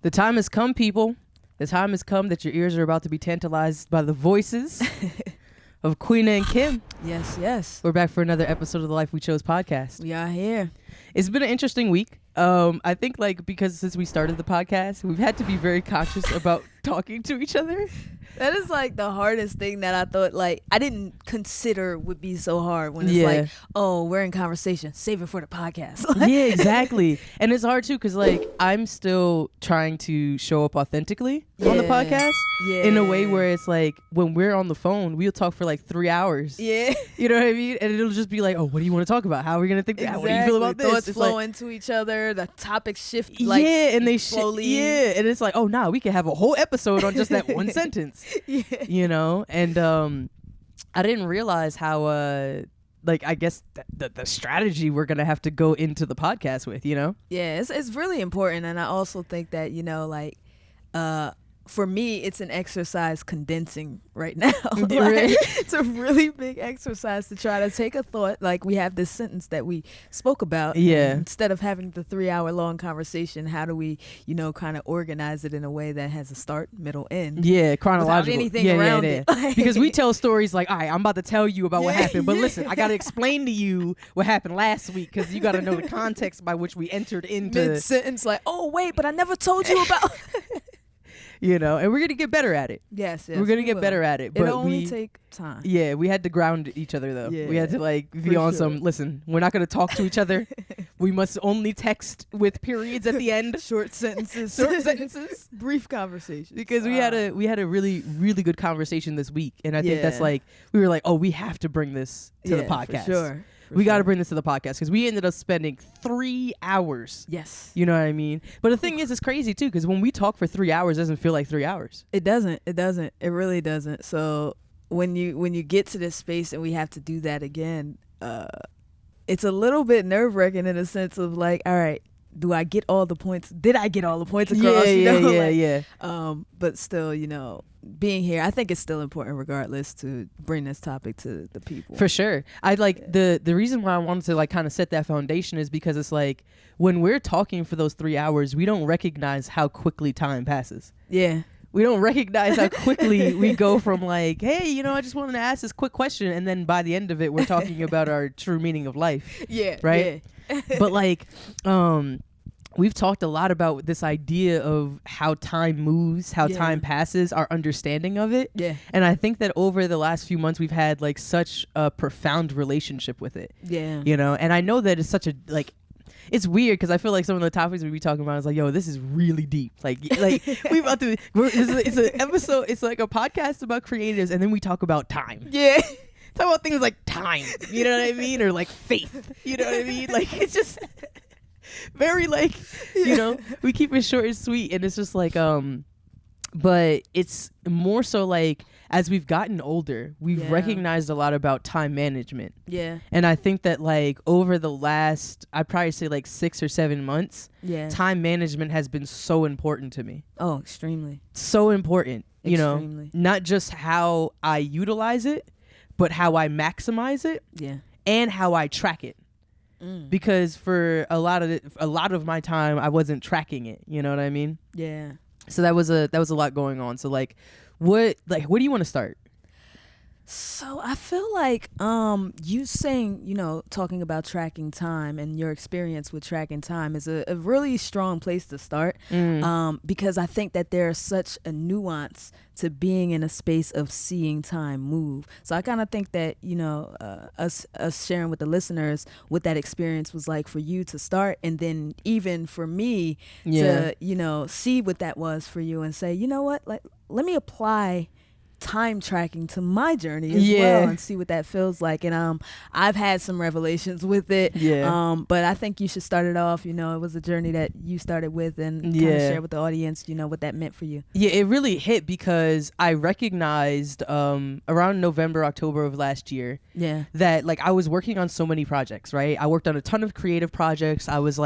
The time has come, people. The time has come that your ears are about to be tantalized by the voices of Queen and Kim. Yes, yes. We're back for another episode of the Life We Chose podcast. We are here. It's been an interesting week. I think because since we started the podcast, we've had to be very conscious about talking to each other. That is the hardest thing that I thought I didn't consider would be so hard when it's oh, we're in conversation, save it for the podcast. Yeah, exactly. And it's hard too because I'm still trying to show up authentically on the podcast in a way where it's when we're on the phone, we'll talk for 3 hours. Yeah. You know what I mean? And it'll just be oh, what do you want to talk about? How are we going to think? Exactly. What do you feel about this? Thoughts flow into each other. The topics shift and they slowly. and it's oh, nah, we can have a whole episode on just that one sentence. Yeah. You know? And I didn't realize how I guess the strategy we're gonna have to go into the podcast with, you know? Yeah, it's really important, and I also think that for me, it's an exercise condensing right now. It's a really big exercise to try to take a thought. We have this sentence that we spoke about. Yeah. Instead of having the 3-hour long conversation, how do we, kind of organize it in a way that has a start, middle, end? Yeah, chronological. Without anything around it. Because we tell stories all right, I'm about to tell you about what happened, but listen, I got to explain to you what happened last week because you got to know the context by which we entered into mid-sentence, oh, wait, but I never told you about... You know, and we're going to get better at it. Yes, we're going to get better at it. But it'll only take time. Yeah, we had to ground each other, though. Yeah, we had to, be on some, listen, we're not going to talk to each other. We must only text with periods at the end. Short sentences. Brief conversations. Because we had a really, really good conversation this week. And I think that's we were oh, we have to bring this to the podcast. For sure. We got to bring this to the podcast because we ended up spending 3 hours. Yes. You know what I mean? But the thing is, it's crazy, too, because when we talk for 3 hours, it doesn't feel like 3 hours. It doesn't. It really doesn't. So when you get to this space and we have to do that again, it's a little bit nerve-wracking in a sense of all right, do I get all the points? Did I get all the points across? Yeah. But still, being here, I think it's still important regardless to bring this topic to the people. For sure. The reason why I wanted to kind of set that foundation is because it's when we're talking for those 3 hours, we don't recognize how quickly time passes. Yeah. We don't recognize how quickly we go from hey, I just wanted to ask this quick question. And then by the end of it, we're talking about our true meaning of life. Yeah. Right. Yeah. But we've talked a lot about this idea of how time moves, how time passes, our understanding of it. Yeah. And I think that over the last few months, we've had such a profound relationship with it. Yeah. And I know that it's such a it's weird because I feel some of the topics we be talking about is yo, this is really deep. We about to. It's an episode. It's a podcast about creatives, and then we talk about time. Yeah. Talk about things like time. You know what I mean, or faith. You know what I mean? It's just very we keep it short and sweet, and it's just but it's more so as we've gotten older, we've recognized a lot about time management. Yeah. And I think that over the last, I'd probably say 6 or 7 months, time management has been so important to me. Oh, extremely. So important. Extremely. Not just how I utilize it, but how I maximize it. Yeah. And how I track it. Because for a lot of my time, I wasn't tracking it. You know what I mean? Yeah. So that was a lot going on. So what do you want to start? So I feel you saying, talking about tracking time and your experience with tracking time is a really strong place to start. Because I think that there's such a nuance to being in a space of seeing time move. So I kind of think that, us sharing with the listeners what that experience was like for you to start, and then even for me to, see what that was for you and say, you know what, let me apply time tracking to my journey as well and see what that feels like. And I've had some revelations with it. But I think you should start it off. It was a journey that you started with, and kind of share with the audience, what that meant for you. Yeah, it really hit because I recognized around November, October of last year that I was working on so many projects, right? I worked on a ton of creative projects. I was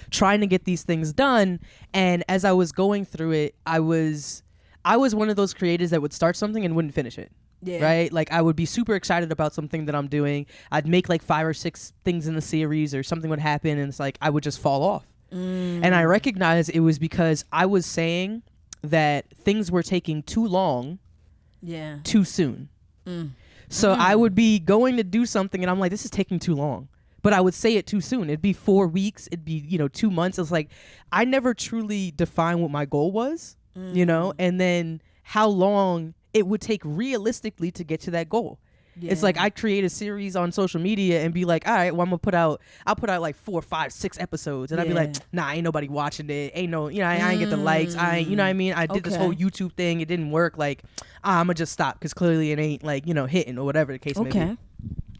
trying to get these things done. And as I was going through it, I was one of those creators that would start something and wouldn't finish it. Yeah. Right? I would be super excited about something that I'm doing. I'd make 5 or 6 things in the series, or something would happen, and it's I would just fall off. And I recognized it was because I was saying that things were taking too long, too soon. So I would be going to do something and I'm like, this is taking too long. But I would say it too soon. It'd be 4 weeks. It'd be, 2 months. It's like, I never truly defined what my goal was, and then how long it would take realistically to get to that goal. Yeah. It's like I create a series on social media and be like, all right, well, I'll put out like 4, 5, 6 episodes. And I'd be like, nah, ain't nobody watching it. Ain't no, I ain't get the likes. I ain't, you know what I mean? I did this whole YouTube thing. It didn't work. Like, I'm going to just stop because clearly it ain't like, hitting or whatever the case may be.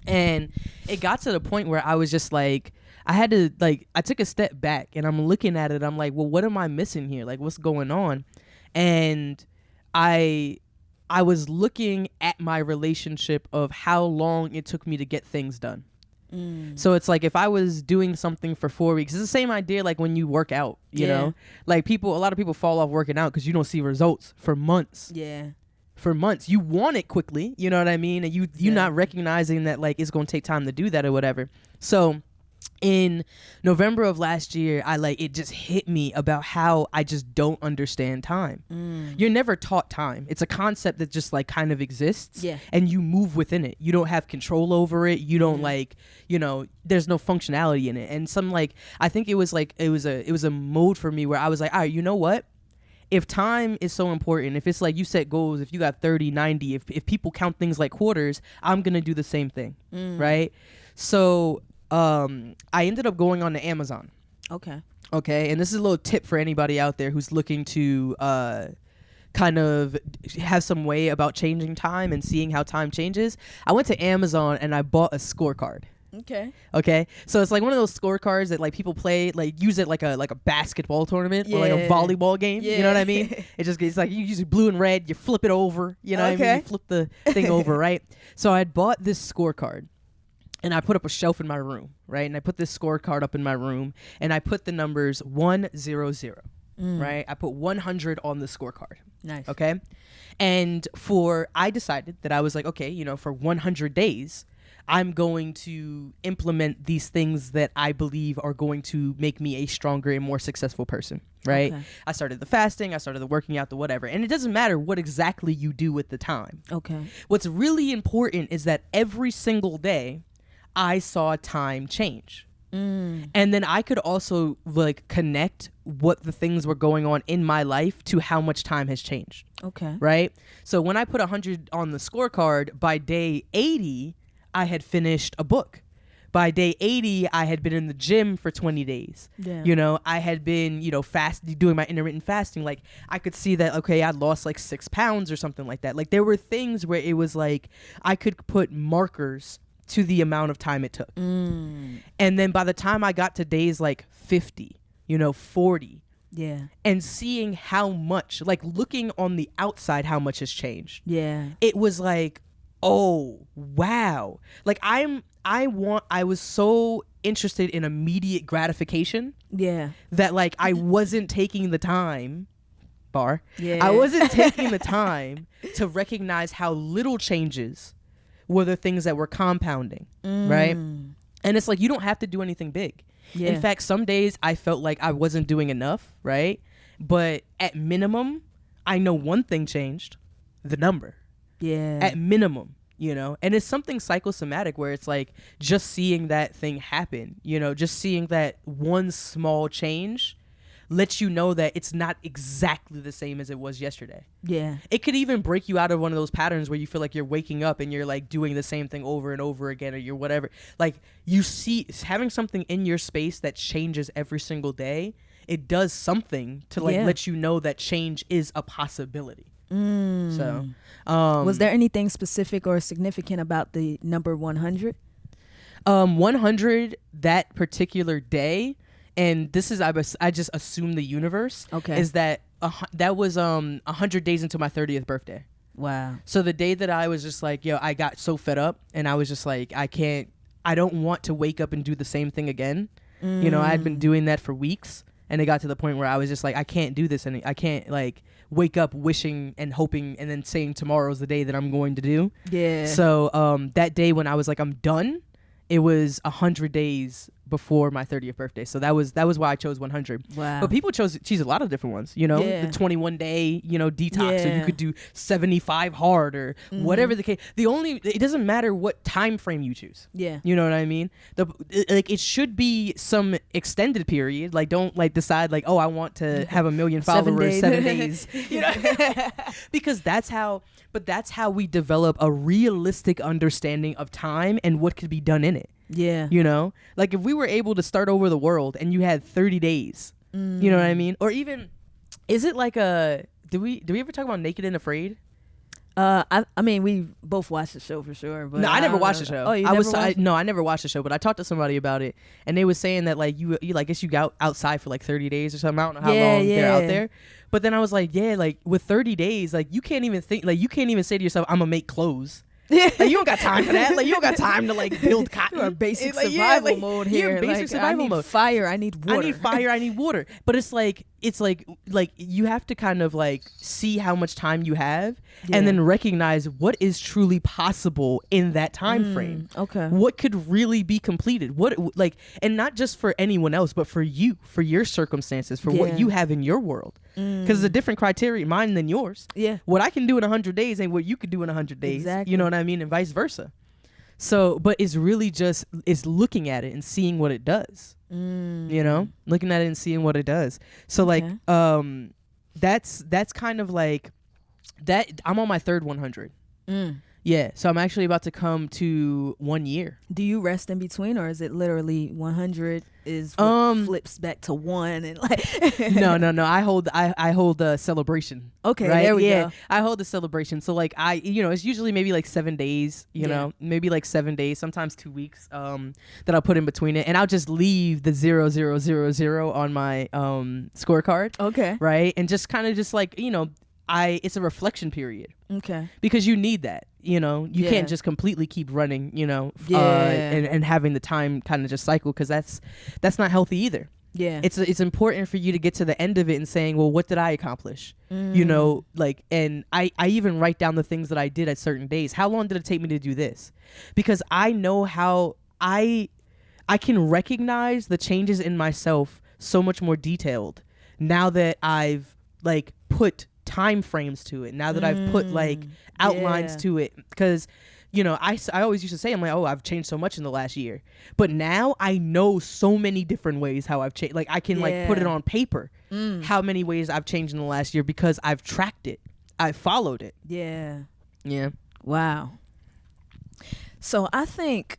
And it got to the point where I was just like, I took a step back and I'm looking at it. I'm like, well, what am I missing here? Like, what's going on? And I was looking at my relationship of how long it took me to get things done. So it's like if I was doing something for 4 weeks, it's the same idea like when you work out, you know? Like a lot of people fall off working out because you don't see results for months. Yeah. For months. You want it quickly, you know what I mean? And you're not recognizing that like it's going to take time to do that or whatever. So in November of last year, it just hit me about how I just don't understand time. You're never taught time. It's a concept that just like kind of exists and you move within it. You don't have control over it. You don't there's no functionality in it. And I think it was a mode for me where I was like, all right, you know what? If time is so important, if it's like you set goals, if you got 30, 90, if people count things like quarters, I'm going to do the same thing. Right? So I ended up going on to Amazon. Okay. And this is a little tip for anybody out there who's looking to kind of have some way about changing time and seeing how time changes. I went to Amazon and I bought a scorecard. Okay. So it's like one of those scorecards that like people play, like use it like a basketball tournament or like a volleyball game. You know what I mean? It's like you use blue and red, you flip it over, you know what I mean? You flip the thing over, right? So I'd bought this scorecard. And I put up a shelf in my room, right? And I put this scorecard up in my room, and I put the numbers 100, right? I put 100 on the scorecard. Nice. Okay? And I decided that I was like, okay, for 100 days, I'm going to implement these things that I believe are going to make me a stronger and more successful person, right? Okay. I started the fasting, I started the working out, the whatever. And it doesn't matter what exactly you do with the time. Okay. What's really important is that every single day, I saw time change. And then I could also like connect what the things were going on in my life to how much time has changed. Okay. Right? So when I put 100 on the scorecard, by day 80, I had finished a book. By day 80, I had been in the gym for 20 days. Yeah. I had been, doing my intermittent fasting. Like I could see that, okay, I lost like 6 pounds or something like that. Like there were things where it was like, I could put markers to the amount of time it took. And then by the time I got to days like 50, 40, and seeing how much, like looking on the outside, how much has changed. Yeah. It was like, oh, wow. Like I was so interested in immediate gratification. Yeah. That like I wasn't taking the time I wasn't taking the time to recognize how little changes were the things that were compounding, right? And it's like, you don't have to do anything big. Yeah. In fact, some days I felt like I wasn't doing enough, right? But at minimum, I know one thing changed, the number. Yeah. At minimum, and it's something psychosomatic where it's like just seeing that thing happen, just seeing that one small change lets you know that it's not exactly the same as it was yesterday. Yeah. It could even break you out of one of those patterns where you feel like you're waking up and you're like doing the same thing over and over again, or you're whatever. Like you see having something in your space that changes every single day, it does something to like let you know that change is a possibility. So, was there anything specific or significant about the number 100? 100 that particular day. And this is, I just assume the universe, is that that was 100 days into my 30th birthday. Wow. So the day that I was just like, I got so fed up and I was just like, I don't want to wake up and do the same thing again. I had been doing that for weeks and it got to the point where I was just like, I can't do this. And I can't like wake up wishing and hoping and then saying tomorrow's the day that I'm going to do. Yeah. So that day when I was like, I'm done, it was 100 days before my 30th birthday. So that was why I chose 100. Wow. But people choose a lot of different ones, you know, the 21 day, you know, detox. So you could do 75 hard or whatever the case. It doesn't matter what time frame you choose. Yeah. You know what I mean? It should be some extended period. Like, don't like decide like, oh, I want to have 1 million followers 7 days. You know, because that's how we develop a realistic understanding of time and what could be done in it. Yeah. You know, like if we were able to start over the world and you had 30 days, you know what I mean? Or even, is it like do we ever talk about Naked and Afraid? I mean, we both watched the show for sure. But no, I never watched the show. Oh, you never watched? No, I never watched the show, but I talked to somebody about it, and they was saying that like you like, I guess you got outside for like 30 days or something. I don't know how long they're out there. But then I was like, yeah, like with 30 days, like you can't even say to yourself, I'm gonna make clothes. Like, you don't got time for that. Like you don't got time to like build cotton. You're basic survival mode here. Basic survival mode. Fire. I need water. I need fire. I need water. But it's like you have to kind of like see how much time you have, and then recognize what is truly possible in that time frame. Okay. What could really be completed? What like, and not just for anyone else, but for you, for your circumstances, for what you have in your world. Because it's a different criteria, mine than yours. Yeah. What I can do in 100 days ain't what you could do in 100 days. Exactly. You know what I mean? And vice versa. So, but it's really just, it's looking at it and seeing what it does. You know? Looking at it and seeing what it does. So like, that's kind of like, that I'm on my third 100. Yeah, so I'm actually about to come to 1 year. Do you rest in between, or is it literally 100 is what flips back to 1 and like? No. I hold a celebration. Okay, right? there we go. I hold the celebration. So like it's usually maybe like 7 days. You know, maybe like 7 days, sometimes 2 weeks. That I'll put in between it, and I'll just leave the 0000 on my scorecard. Okay. Right, and just kind of just like it's a reflection period. Okay. Because you need that, you can't just completely keep running, and having the time kind of just cycle, because that's not healthy either. Yeah. It's important for you to get to the end of it and saying, well, what did I accomplish? And I even write down the things that I did at certain days. How long did it take me to do this? Because I know how I can recognize the changes in myself so much more detailed now that I've like put time frames to it, now that I've put like outlines to it, because I always used to say, I'm like, oh, I've changed so much in the last year, but now I know so many different ways how I've changed. Like I can like put it on paper how many ways I've changed in the last year, because I've tracked it, I've followed it. Yeah. Wow. So I think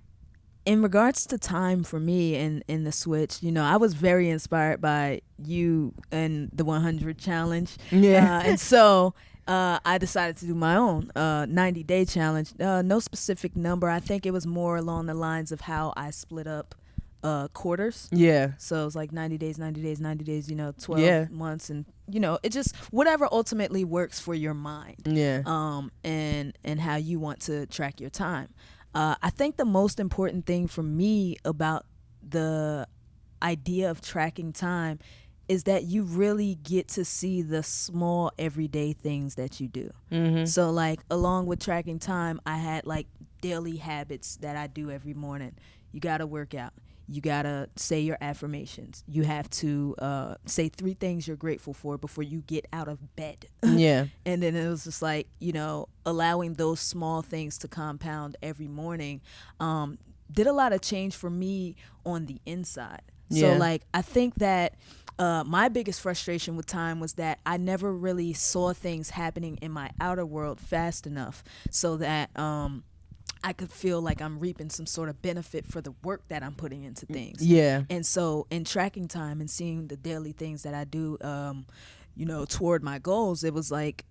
in regards to time for me in the switch, I was very inspired by you and the 100 challenge. Yeah. And so I decided to do my own 90-day challenge. No specific number. I think it was more along the lines of how I split up quarters. Yeah. So it was like 90 days, 12 months. And, it just whatever ultimately works for your mind. Yeah. And how you want to track your time. I think the most important thing for me about the idea of tracking time is that you really get to see the small everyday things that you do. Mm-hmm. So like along with tracking time, I had like daily habits that I do every morning. You got to work out. You got to say your affirmations. You have to say 3 things you're grateful for before you get out of bed. Yeah. And then it was just like, allowing those small things to compound every morning did a lot of change for me on the inside. Yeah. So like, I think that my biggest frustration with time was that I never really saw things happening in my outer world fast enough so that I could feel like I'm reaping some sort of benefit for the work that I'm putting into things. Yeah. And so in tracking time and seeing the daily things that I do, toward my goals, it was like,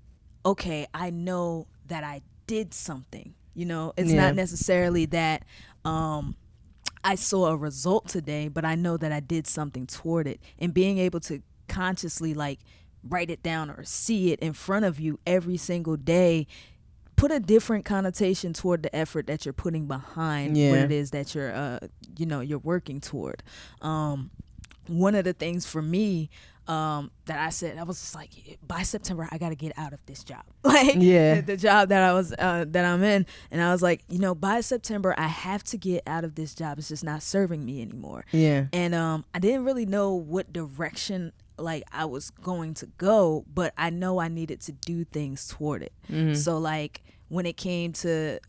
okay, I know that I did something. It's not necessarily that I saw a result today, but I know that I did something toward it. And being able to consciously like write it down or see it in front of you every single day put a different connotation toward the effort that you're putting behind what it is that you're you're working toward. One of the things for me that I said, I was just like, by September, I got to get out of this job. Like, the job that I was, that I'm in. And I was like, by September, I have to get out of this job. It's just not serving me anymore. Yeah. And I didn't really know what direction like I was going to go, but I know I needed to do things toward it. Mm-hmm. So like when it came to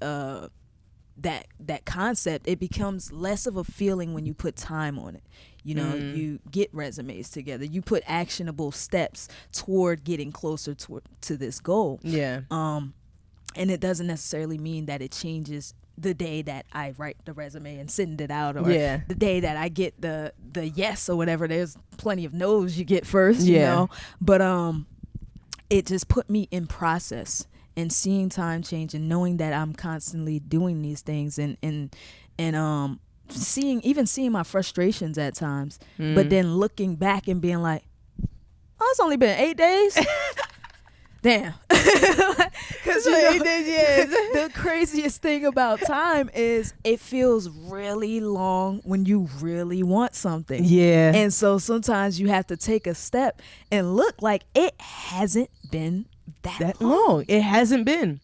that concept, it becomes less of a feeling when you put time on it. You get resumes together, you put actionable steps toward getting closer to this goal. Yeah. And it doesn't necessarily mean that it changes the day that I write the resume and send it out, or the day that I get the yes or whatever. There's plenty of no's you get first, you know. But it just put me in process and seeing time change and knowing that I'm constantly doing these things and seeing my frustrations at times, but then looking back and being like, oh, it's only been 8 days. Damn. Because the craziest thing about time is it feels really long when you really want something. Yeah. And so sometimes you have to take a step and look like it hasn't been that long. It hasn't been.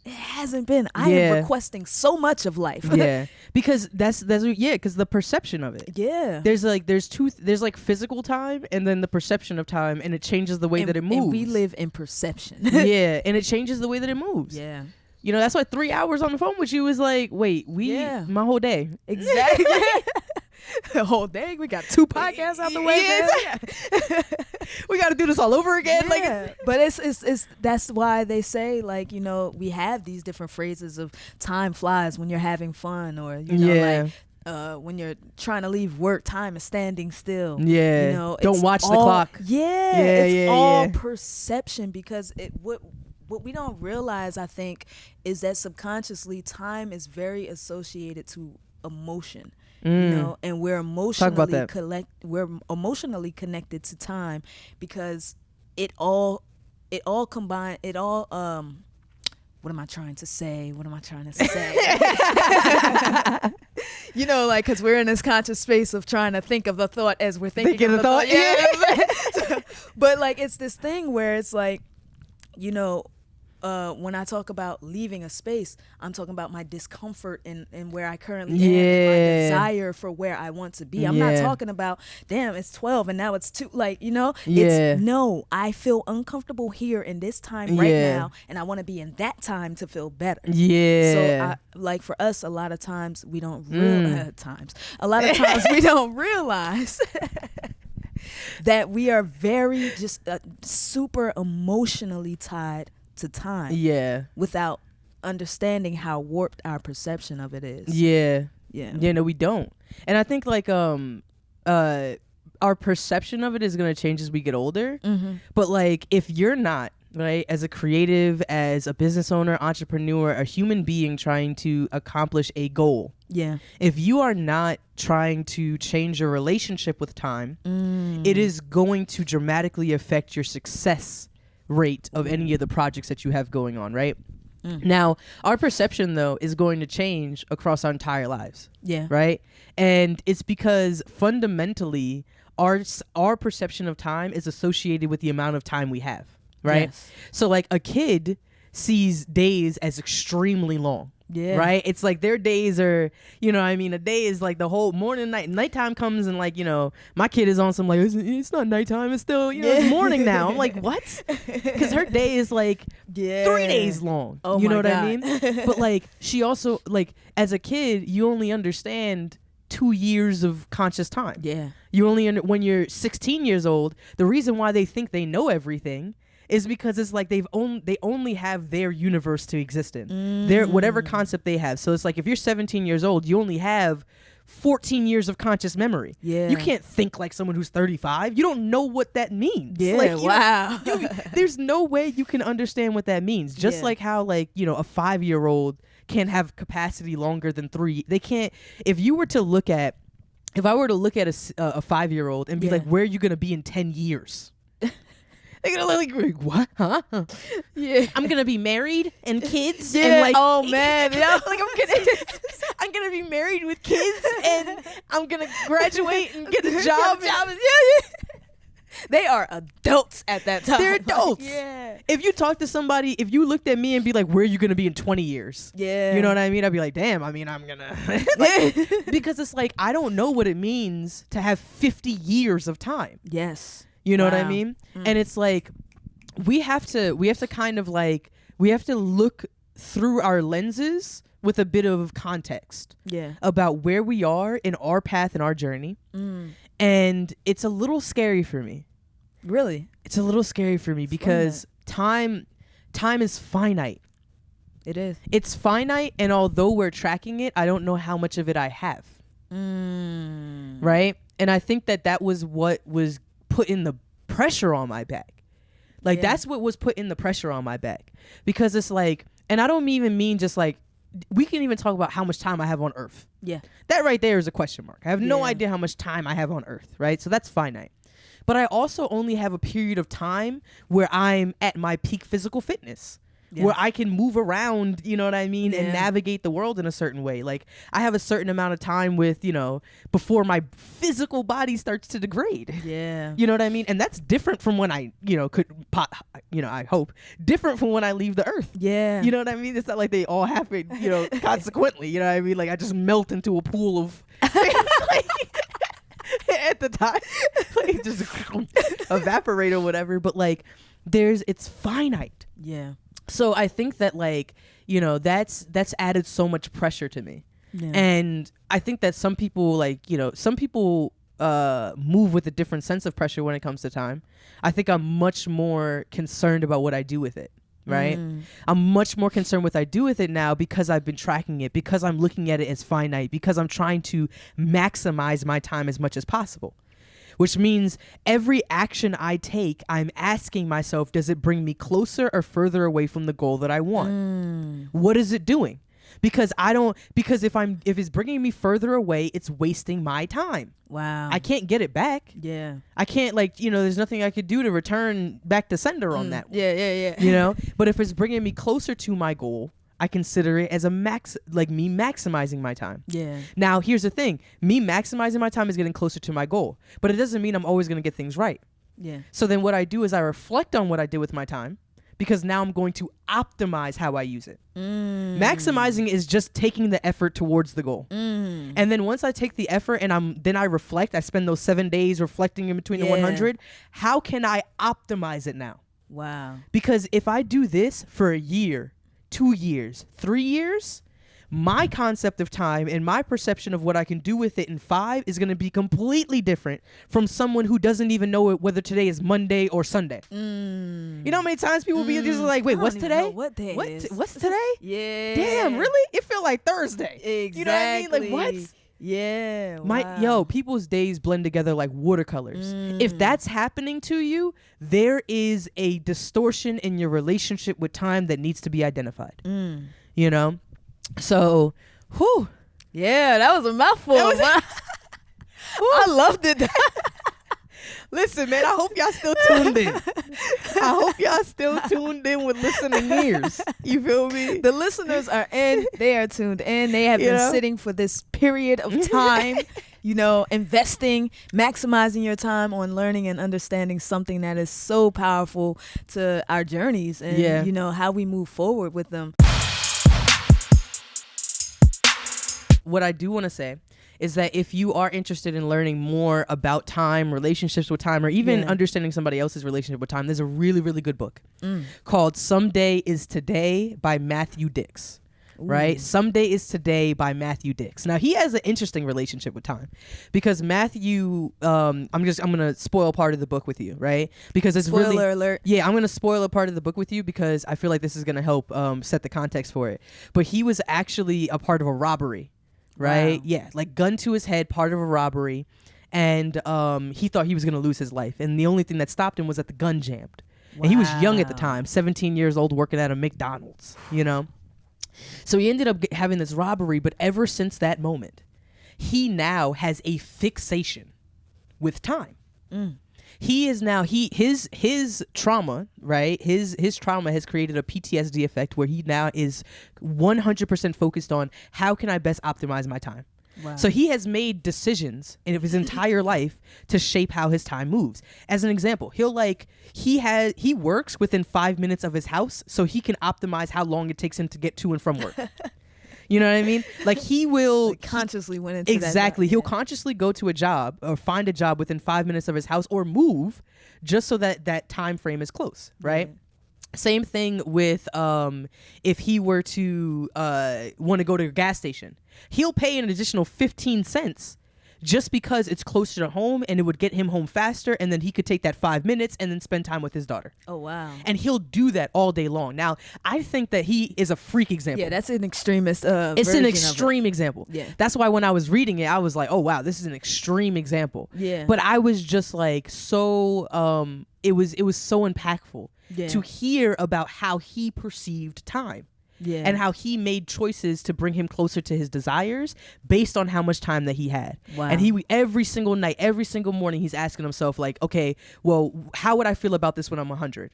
I am requesting so much of life. Yeah. Because that's because the perception of it. Yeah. There's like physical time and then the perception of time, and it changes the way that it moves. And we live in perception. Yeah, and it changes the way that it moves. Yeah. That's why 3 hours on the phone with you is like, wait, my whole day. Exactly. The whole day. We got 2 podcasts out the way. Yeah. We got to do this all over again. Yeah. Like, but it's that's why they say, like, we have these different phrases of time flies when you're having fun, or like when you're trying to leave work, time is standing still. Yeah. Don't watch the clock. Yeah. It's all perception, because what we don't realize, I think, is that subconsciously time is very associated to emotion. And we're emotionally connected to time, because it all combine. What am I trying to say? Like, because we're in this conscious space of trying to think of the thought as we're thinking of the thought. Yeah. But like, it's this thing where it's like, when I talk about leaving a space, I'm talking about my discomfort and where I currently am, and my desire for where I want to be. I'm not talking about, damn, it's 12 and now it's 2. Like, it's, no, I feel uncomfortable here in this time right now, and I want to be in that time to feel better. Yeah. So, like, for us, a lot of times we don't we don't realize that we are very just super emotionally tied to time, without understanding how warped our perception of it is. No, we don't. And I think like our perception of it is going to change as we get older. But like, if you're not, right, as a creative, as a business owner, entrepreneur, a human being trying to accomplish a goal, if you are not trying to change your relationship with time, it is going to dramatically affect your success rate of any of the projects that you have going on, right? Now, our perception, though, is going to change across our entire lives. Right? And it's because fundamentally, our perception of time is associated with the amount of time we have, right? So like, a kid sees days as extremely long. Right? It's like their days are, a day is like the whole morning, nighttime comes, and like, my kid is on some like, it's not nighttime, it's still, it's morning now. I'm like, what? Because her day is like 3 days long. Oh, you know what God. I mean? But like, she also, like, as a kid, you only understand 2 years of conscious time. You only, when you're 16 years old, the reason why they think they know everything is because it's like they only have their universe to exist in, their whatever concept they have. So it's like, if you're 17 years old, you only have 14 years of conscious memory. You can't think like someone who's 35. You don't know what that means. Wow. There's no way you can understand what that means. Just like how, like, a 5-year-old can have capacity longer than 3. They can't. If I were to look at a 5-year-old and be like, where are you gonna be in 10 years? They're gonna like, what? Huh? I'm gonna be married and kids. And like, oh man, like I'm gonna be married with kids, and I'm gonna graduate and get a job. They are adults at that time. They're adults. Yeah. If you talk to somebody, if you looked at me and be like, where are you going to be in 20 years? Yeah. You know what I mean? I'd be like, damn, I mean, I'm going to. Because it's like, I don't know what it means to have 50 years of time. Yes. You know what I mean? And it's like, we have to kind of like, we have to look through our lenses with a bit of context about where we are in our path and our journey. And it's a little scary for me. Really? It's a little scary for me because time is finite. It is. It's finite, and although we're tracking it, I don't know how much of it I have. Right? And I think that was what was putting the pressure on my back. Like, that's what was putting the pressure on my back. Because it's like, and I don't even mean just like, we can even talk about how much time I have on Earth. Yeah. That right there is a question mark. I have no idea how much time I have on Earth, right? So that's finite. But I also only have a period of time where I'm at my peak physical fitness. Where I can move around, you know what I mean, and navigate the world in a certain way. Like, I have a certain amount of time with, you know, before my physical body starts to degrade. Yeah. You know what I mean? And that's different from when I, you know, I hope, different from when I leave the earth. Yeah. You know what I mean? It's not like they all happen, you know, consequently. You know what I mean? Like, I just melt into a pool of... at the time. Like, just evaporate or whatever. But, like, it's finite. Yeah. So I think that, like, you know, that's added so much pressure to me. Yeah. And I think that some people, like, you know, some people move with a different sense of pressure when it comes to time. I think I'm much more concerned about what I do with it, right? I'm much more concerned with what I do with it now because I've been tracking it, because I'm looking at it as finite, because I'm trying to maximize my time as much as possible. Which means every action I take, I'm asking myself, does it bring me closer or further away from the goal that I want? What is it doing? Because if it's bringing me further away, it's wasting my time. Wow. I can't get it back. Yeah. I can't, like, you know, there's nothing I could do to return back to sender on that one. Yeah. You know, but if it's bringing me closer to my goal, I consider it as me maximizing my time. Yeah. Now, here's the thing. Me maximizing my time is getting closer to my goal, but it doesn't mean I'm always going to get things right. Yeah. So then what I do is I reflect on what I did with my time, because now I'm going to optimize how I use it. Maximizing is just taking the effort towards the goal. And then once I take the effort and then I reflect, I spend those 7 days reflecting in between the 100. How can I optimize it now? Wow. Because if I do this for a year, 2 years, 3 years, my concept of time and my perception of what I can do with it in 5 is going to be completely different from someone who doesn't even know whether today is Monday or Sunday. You know how many times people be just like, wait, what's today? What day is? What's today? Yeah. Damn, really? It feel like Thursday. Exactly. You know what I mean? Like, what? Yeah. Wow. People's days blend together like watercolors. If that's happening to you, there is a distortion in your relationship with time that needs to be identified. You know? So, whew. Yeah, that was a mouthful. I loved it. Listen, man, I hope y'all still tuned in. I hope y'all still tuned in with listening ears. You feel me? The listeners are in. They are tuned in. They have been sitting for this period of time, you know, investing, maximizing your time on learning and understanding something that is so powerful to our journeys and, you know, how we move forward with them. What I do want to say is that if you are interested in learning more about time, relationships with time, or even understanding somebody else's relationship with time, there's a really, really good book called Someday is Today by Matthew Dicks. Right? Someday is Today by Matthew Dicks. Now, he has an interesting relationship with time because Matthew, I'm going to spoil part of the book with you, right? Because it's Spoiler alert. Yeah, I'm going to spoil a part of the book with you because I feel like this is going to help set the context for it. But he was actually a part of a robbery. Right? Wow. Yeah. Like gun to his head, part of a robbery. And he thought he was going to lose his life. And the only thing that stopped him was that the gun jammed. Wow. And he was young at the time, 17 years old, working at a McDonald's, you know? So he ended up having this robbery. But ever since that moment, he now has a fixation with time. He is now his trauma, right? His trauma has created a PTSD effect where he now is 100% focused on how can I best optimize my time? Wow. So he has made decisions in his entire life to shape how his time moves. As an example, he works within 5 minutes of his house so he can optimize how long it takes him to get to and from work. You know what I mean? Like he will consciously went into exactly. that He'll consciously go to a job or find a job within 5 minutes of his house or move just so that time frame is close, right? Yeah. Same thing with if he were to want to go to a gas station, he'll pay an additional 15 cents just because it's closer to home and it would get him home faster, and then he could take that 5 minutes and then spend time with his daughter. Oh, wow. And he'll do that all day long. Now, I think that he is a freak example. Yeah, that's an extremist it's an extreme example. Yeah. That's why when I was reading it, I was like, oh, wow, this is an extreme example. Yeah. But I was just like so, it was so impactful to hear about how he perceived time. Yeah. And how he made choices to bring him closer to his desires based on how much time that he had. Wow. And every single night, every single morning, he's asking himself like, okay, well, how would I feel about this when I'm 100?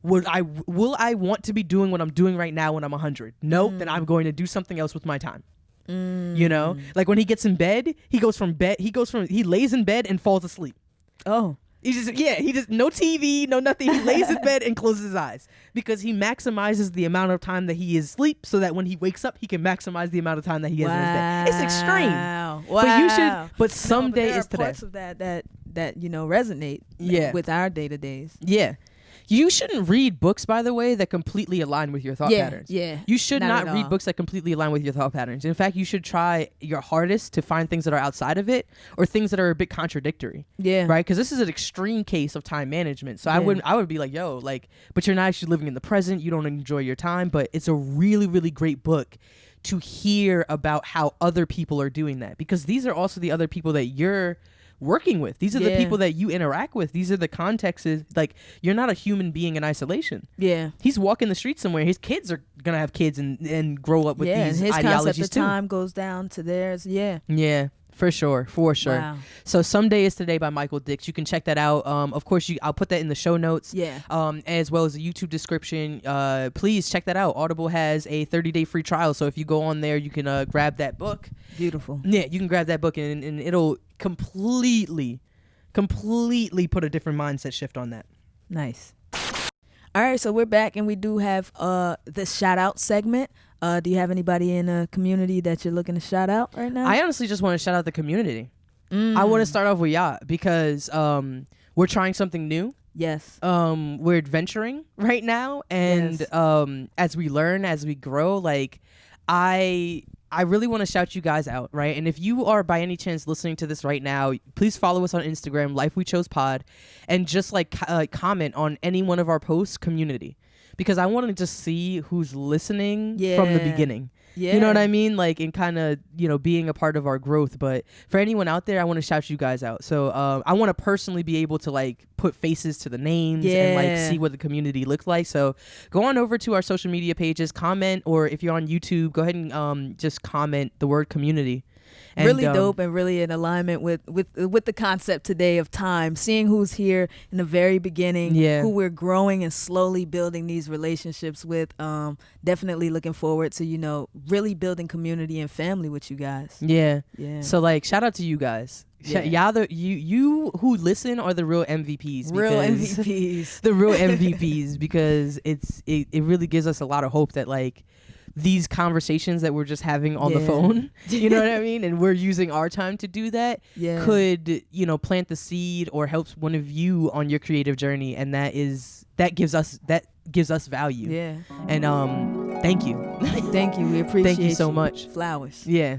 Will I want to be doing what I'm doing right now when I'm 100? No, then I'm going to do something else with my time. You know, like when he gets in bed, he lays in bed and falls asleep. Oh. He just no TV, no nothing. He lays in bed and closes his eyes because he maximizes the amount of time that he is asleep so that when he wakes up, he can maximize the amount of time that he has in his day. It's extreme. Wow. But someday there is today. Parts of that resonate with our day-to-days. Yeah. You shouldn't read books, by the way, that completely align with your thought patterns. Yeah. You should not read books that completely align with your thought patterns. In fact, you should try your hardest to find things that are outside of it or things that are a bit contradictory. Yeah. Right? Because this is an extreme case of time management. So I would be like, yo, like, but you're not actually living in the present. You don't enjoy your time. But it's a really, really great book to hear about how other people are doing that. Because these are also the other people that you're working with. These are the people that you interact with. These are the contexts. Like, you're not a human being in isolation. Yeah. He's walking the street somewhere. His kids are going to have kids and grow up with these and his ideologies concept of too. time goes down to theirs. Yeah. Yeah. For sure. Wow. So Someday is Today by Michael Dix. You can check that out. Of course, I'll put that in the show notes. Yeah. As well as the YouTube description. Please check that out. Audible has a 30-day free trial. So if you go on there, you can grab that book. Beautiful. Yeah, you can grab that book and it'll completely put a different mindset shift on that. Nice. All right, so we're back and we do have the shout out segment. Do you have anybody in a community that you're looking to shout out right now? I honestly just want to shout out the community. I want to start off with y'all because we're trying something new. Yes. We're adventuring right now, and as we learn, as we grow, like I really want to shout you guys out, right? And if you are by any chance listening to this right now, please follow us on Instagram, Life We Chose Pod, and just comment on any one of our posts, community, because I want to just see who's listening from the beginning. Yeah. You know what I mean? Like, and kind of, being a part of our growth. But for anyone out there, I want to shout you guys out. So I want to personally be able to put faces to the names and see what the community looks like. So go on over to our social media pages, comment, or if you're on YouTube, go ahead and just comment the word community. And, really dope and really in alignment with the concept today of time, seeing who's here in the very beginning, who we're growing and slowly building these relationships with. Definitely looking forward to, really building community and family with you guys. Yeah. So shout out to you guys. Yeah, you who listen are the real MVPs. The real MVPs, because it really gives us a lot of hope that these conversations that we're just having on the phone, you know what I mean? And we're using our time to do that could, plant the seed or helps one of you on your creative journey. And that gives us value. Yeah. And thank you. Thank you. We appreciate Thank you so much. Flowers. Yeah.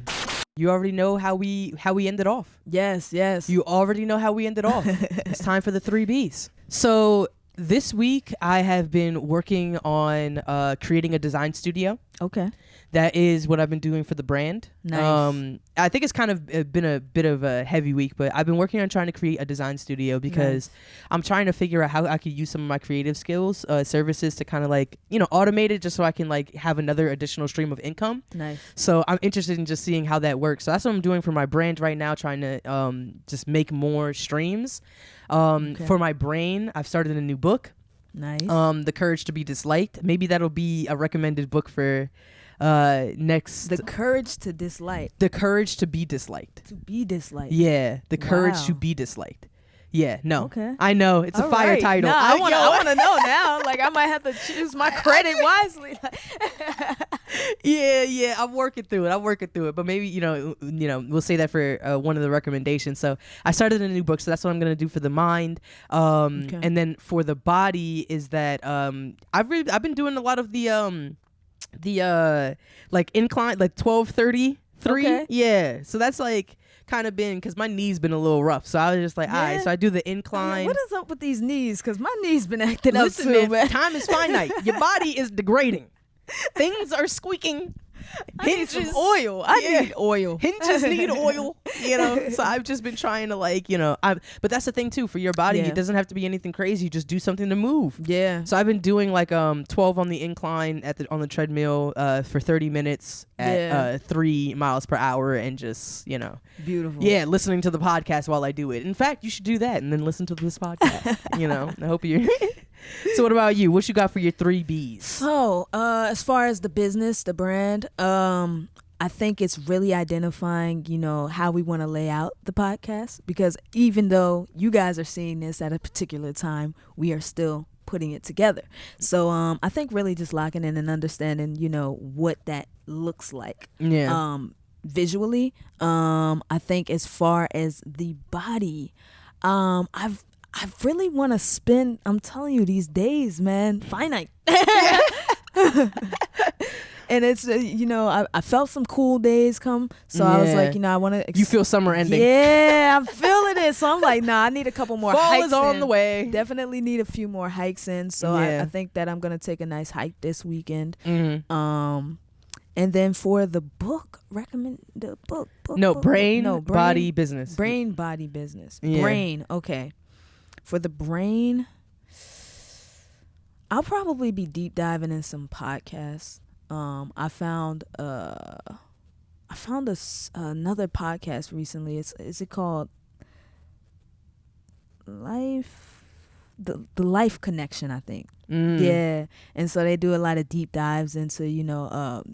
You already know how we ended off. Yes. You already know how we ended off. It's time for the 3 Bs. So this week, I have been working on creating a design studio. Okay. That is what I've been doing for the brand. Nice. I think it's kind of been a bit of a heavy week, but I've been working on trying to create a design studio because I'm trying to figure out how I could use some of my creative skills, services to kind of automate it just so I can have another additional stream of income. Nice. So I'm interested in just seeing how that works. So that's what I'm doing for my brand right now, trying to just make more streams. For my brain, I've started a new book. Nice. The Courage to Be Disliked. Maybe that'll be a recommended book for next. The courage to dislike. The courage to be disliked. To be disliked. Yeah, the courage to be disliked. Yeah, no. Okay. I know it's a fire title. Nah, I want to know now. Like, I might have to choose my credit wisely. Yeah. I'm working through it. But maybe we'll say that for one of the recommendations. So I started a new book, so that's what I'm gonna do for the mind. And then for the body is that I've been doing a lot of the like incline, like 12:33. Okay. Yeah. So that's like kind of been, because my knee's been a little rough, so I was just like, all right, so I do the incline. What is up with these knees? Because my knees been acting up Listen, too, man, time is finite. Your body is degrading. Things are squeaking. Hinges, I need some oil. I need oil. Hinges need oil, So I've just been trying to but that's the thing too, for your body, it doesn't have to be anything crazy. Just do something to move. Yeah. So I've been doing like 12 on the incline on the treadmill for 30 minutes at 3 miles per hour, and just beautiful. Yeah, listening to the podcast while I do it. In fact, you should do that and then listen to this podcast. I hope you. So what about you? What you got for your 3 B's? So as far as the business, the brand, I think it's really identifying, how we want to lay out the podcast, because even though you guys are seeing this at a particular time, we are still putting it together. So I think really just locking in and understanding, what that looks like. Yeah. Visually. I think as far as the body, I really want to spend, I'm telling you, these days, man, finite. And it's, I felt some cool days come. So I was like, I want to. You feel summer ending. Yeah, I'm feeling it. So I'm like, I need a couple more hikes. Fall is on the way. Definitely need a few more hikes in. So I think that I'm going to take a nice hike this weekend. Mm-hmm. And then for the book, recommend the book. Brain, Body, Business. Brain, Body, Business. Yeah. Brain, okay. For the brain, I'll probably be deep diving in some podcasts. I found another podcast recently. Is it called Life? The Life Connection, I think. Yeah. And so they do a lot of deep dives into,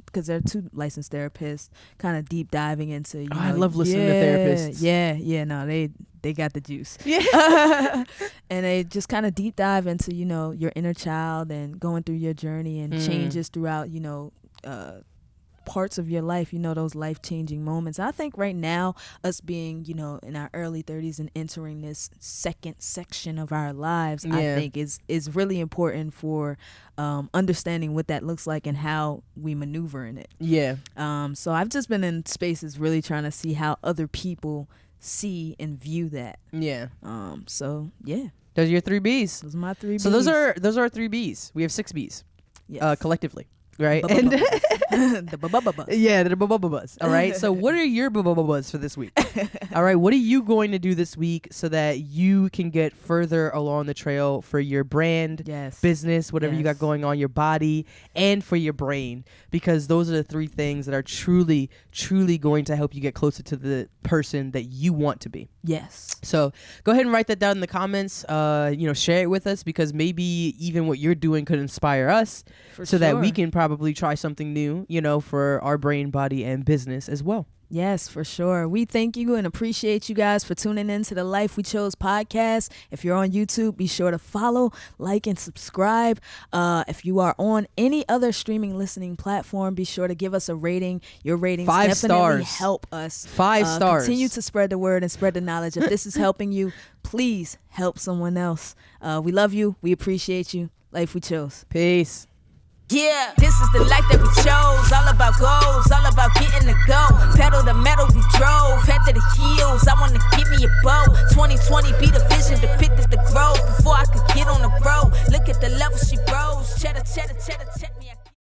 because they're 2 licensed therapists, kind of deep diving into, I love listening to therapists. Yeah. No, they got the juice. Yeah. And they just kind of deep dive into, your inner child and going through your journey and changes throughout, parts of your life, those life-changing moments. I think right now, us being, in our early 30s and entering this second section of our lives, I think is really important for understanding what that looks like and how we maneuver in it. Yeah. So I've just been in spaces really trying to see how other people see and view that. Yeah. So yeah. Those are your 3 B's. Those are my 3 B's. So those are our 3 B's. We have 6 B's. Yes. Collectively. Right? And the bubba. Yeah, the bubba. All right. So what are your bubba for this week? All right. What are you going to do this week so that you can get further along the trail for your brand, business, whatever you got going on, your body, and for your brain? Because those are the 3 things that are truly, truly going to help you get closer to the person that you want to be. Yes. So go ahead and write that down in the comments. Share it with us, because maybe even what you're doing could inspire us that we can probably try something new, for our brain, body, and business as well. Yes, for sure. We thank you and appreciate you guys for tuning in to the Life We Chose podcast. If you're on YouTube, be sure to follow, like, and subscribe. If you are on any other streaming listening platform, be sure to give us a rating. Your ratings 5 definitely stars. Help us. 5 stars. Continue to spread the word and spread the knowledge. If this is helping you, please help someone else. We love you. We appreciate you. Life We Chose. Peace. Yeah, this is the life that we chose. All about goals, all about getting the go. Pedal to metal, we drove. Head to the heels, I wanna give me a bow. 2020 be the vision, depicted the growth. Before I could get on the road, look at the level she rose. Cheddar, cheddar, cheddar, cheddar.